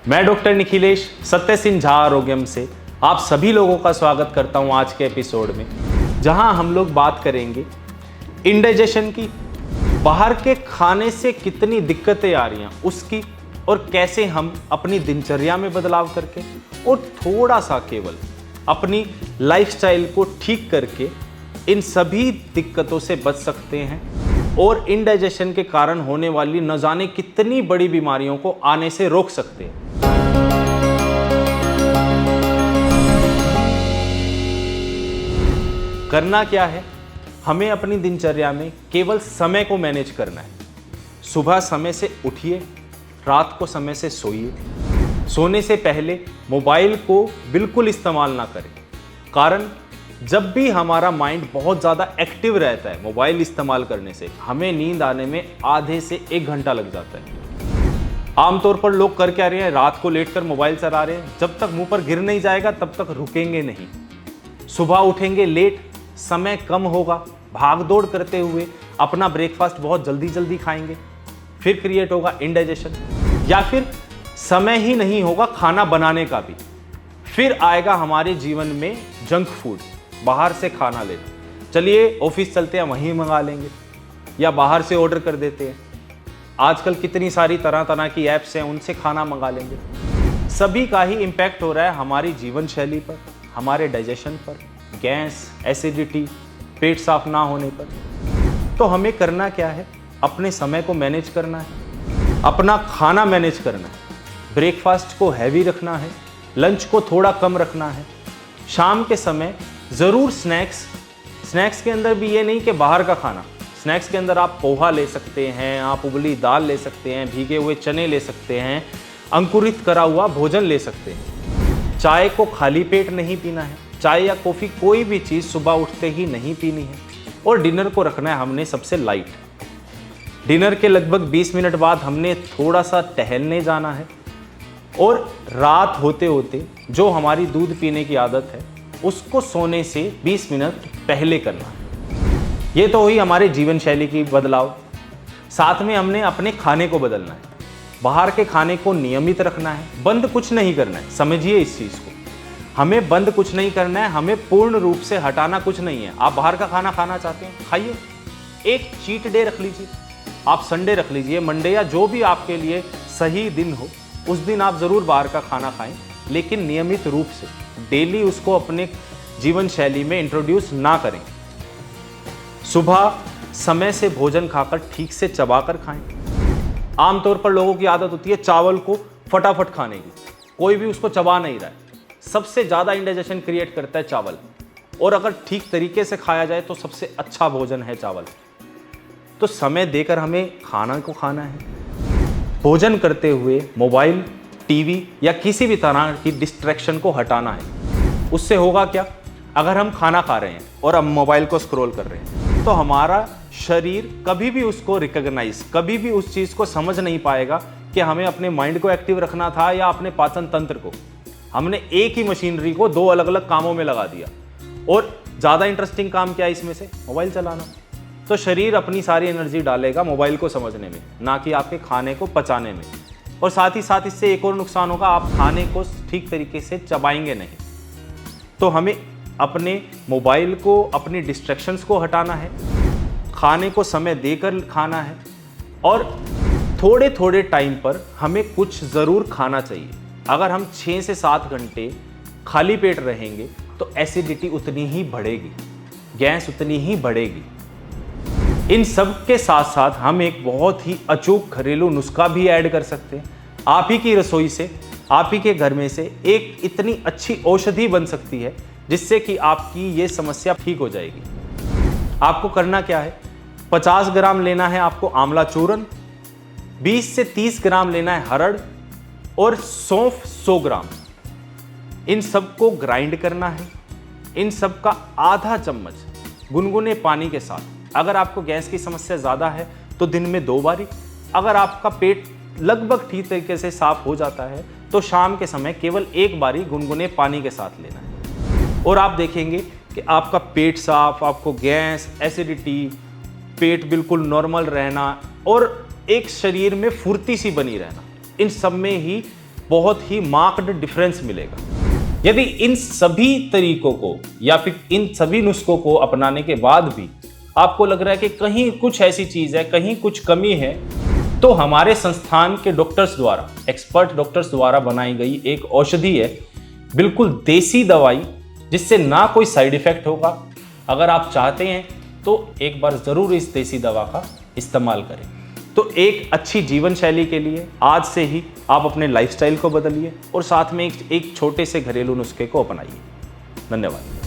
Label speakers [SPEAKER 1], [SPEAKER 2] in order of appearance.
[SPEAKER 1] मैं डॉक्टर निखिलेश सत्य सिंह झा आरोग्यम से आप सभी लोगों का स्वागत करता हूं आज के एपिसोड में, जहां हम लोग बात करेंगे इंडाइजेशन की। बाहर के खाने से कितनी दिक्कतें आ रही हैं उसकी, और कैसे हम अपनी दिनचर्या में बदलाव करके और थोड़ा सा केवल अपनी लाइफस्टाइल को ठीक करके इन सभी दिक्कतों से बच सकते हैं और इंडाइजेशन के कारण होने वाली न जाने कितनी बड़ी बीमारियों को आने से रोक सकते हैं। करना क्या है, हमें अपनी दिनचर्या में केवल समय को मैनेज करना है। सुबह समय से उठिए, रात को समय से सोइए। सोने से पहले मोबाइल को बिल्कुल इस्तेमाल ना करें, कारण जब भी हमारा माइंड बहुत ज़्यादा एक्टिव रहता है मोबाइल इस्तेमाल करने से, हमें नींद आने में आधे से 1 घंटा लग जाता है। आमतौर पर लोग कर क्या रहे हैं, रात को लेटकर मोबाइल चला रहे हैं। जब तक मुंह पर गिर नहीं जाएगा तब तक रुकेंगे नहीं। सुबह उठेंगे लेट, समय कम होगा, भाग दौड़ करते हुए अपना ब्रेकफास्ट बहुत जल्दी जल्दी खाएंगे, फिर क्रिएट होगा इंडाइजेशन। या फिर समय ही नहीं होगा खाना बनाने का भी, फिर आएगा हमारे जीवन में जंक फूड, बाहर से खाना लेना। चलिए ऑफिस चलते हैं, वहीं मंगा लेंगे या बाहर से ऑर्डर कर देते हैं। आजकल कितनी सारी तरह तरह की ऐप्स हैं, उनसे खाना मंगा लेंगे। सभी का ही इम्पैक्ट हो रहा है हमारी जीवन शैली पर, हमारे डाइजेशन पर, गैस, एसिडिटी, पेट साफ ना होने पर। तो हमें करना क्या है, अपने समय को मैनेज करना है, अपना खाना मैनेज करना है। ब्रेकफास्ट को हैवी रखना है, लंच को थोड़ा कम रखना है। शाम के समय ज़रूर स्नैक्स के अंदर भी ये नहीं कि बाहर का खाना। स्नैक्स के अंदर आप पोहा ले सकते हैं, आप उबली दाल ले सकते हैं, भीगे हुए चने ले सकते हैं, अंकुरित करा हुआ भोजन ले सकते हैं। चाय को खाली पेट नहीं पीना है। चाय या कॉफ़ी कोई भी चीज़ सुबह उठते ही नहीं पीनी है। और डिनर को रखना है हमने सबसे लाइट। डिनर के लगभग 20 मिनट बाद हमने थोड़ा सा टहलने जाना है। और रात होते होते जो हमारी दूध पीने की आदत है उसको सोने से 20 मिनट पहले करना है। ये तो हुई हमारे जीवन शैली की बदलाव। साथ में हमने अपने खाने को बदलना है। बाहर के खाने को नियमित रखना है, बंद कुछ नहीं करना है। समझिए इस चीज़ को, हमें बंद कुछ नहीं करना है, हमें पूर्ण रूप से हटाना कुछ नहीं है। आप बाहर का खाना खाना चाहते हैं, खाइए। एक चीट डे रख लीजिए, आप संडे रख लीजिए, मंडे, या जो भी आपके लिए सही दिन हो उस दिन आप ज़रूर बाहर का खाना खाएं, लेकिन नियमित रूप से। डेली उसको अपने जीवन शैली में इंट्रोड्यूस ना करें। सुबह समय से भोजन खाकर ठीक से चबाकर खाएं। आमतौर पर लोगों की आदत होती है चावल को फटाफट खाने की, कोई भी उसको चबा नहीं रहा है। सबसे ज़्यादा इंडाइजेशन क्रिएट करता है चावल, और अगर ठीक तरीके से खाया जाए तो सबसे अच्छा भोजन है चावल। तो समय देकर हमें खाना को खाना है। भोजन करते हुए मोबाइल, टीवी या किसी भी तरह की डिस्ट्रैक्शन को हटाना है। उससे होगा क्या, अगर हम खाना खा रहे हैं और हम मोबाइल को स्क्रॉल कर रहे हैं तो हमारा शरीर कभी भी उसको रिकॉग्नाइज, कभी भी उस चीज़ को समझ नहीं पाएगा कि हमें अपने माइंड को एक्टिव रखना था या अपने पाचन तंत्र को। हमने एक ही मशीनरी को 2 अलग अलग कामों में लगा दिया। और ज़्यादा इंटरेस्टिंग काम क्या है इसमें से, मोबाइल चलाना। तो शरीर अपनी सारी एनर्जी डालेगा मोबाइल को समझने में, ना कि आपके खाने को पचाने में। और साथ ही साथ इससे एक और नुकसान होगा, आप खाने को ठीक तरीके से चबाएंगे नहीं। तो हमें अपने मोबाइल को, अपनी डिस्ट्रैक्शंस को हटाना है, खाने को समय देकर खाना है, और थोड़े थोड़े टाइम पर हमें कुछ ज़रूर खाना चाहिए। अगर हम 6 से 7 घंटे खाली पेट रहेंगे तो एसिडिटी उतनी ही बढ़ेगी, गैस उतनी ही बढ़ेगी। इन सब के साथ साथ हम एक बहुत ही अचूक घरेलू नुस्खा भी ऐड कर सकते हैं। आप ही की रसोई से, आप ही के घर में से एक इतनी अच्छी औषधि बन सकती है जिससे कि आपकी ये समस्या ठीक हो जाएगी। आपको करना क्या है, 50 ग्राम लेना है आपको आंवला चूर्ण, 20 से 30 ग्राम लेना है हरड़, और सौंफ 100 ग्राम। इन सबको ग्राइंड करना है। इन सब का आधा चम्मच गुनगुने पानी के साथ, अगर आपको गैस की समस्या ज़्यादा है तो दिन में 2 बारी, अगर आपका पेट लगभग ठीक तरीके से साफ हो जाता है तो शाम के समय केवल 1 बारी गुनगुने पानी के साथ लेना है। और आप देखेंगे कि आपका पेट साफ, आपको गैस, एसिडिटी, पेट बिल्कुल नॉर्मल रहना और एक शरीर में फुर्ती सी बनी रहना, इन सब में ही बहुत ही मार्क्ड डिफरेंस मिलेगा। यदि इन सभी तरीकों को या फिर इन सभी नुस्खों को अपनाने के बाद भी आपको लग रहा है कि कहीं कुछ ऐसी चीज है, कहीं कुछ कमी है, तो हमारे संस्थान के डॉक्टर्स द्वारा, एक्सपर्ट डॉक्टर्स द्वारा बनाई गई एक औषधि है, बिल्कुल देसी दवाई, जिससे ना कोई साइड इफेक्ट होगा। अगर आप चाहते हैं तो एक बार जरूर इस देसी दवा का इस्तेमाल करें। तो एक अच्छी जीवन शैली के लिए आज से ही आप अपने लाइफस्टाइल को बदलिए और साथ में एक छोटे से घरेलू नुस्खे को अपनाइए। धन्यवाद।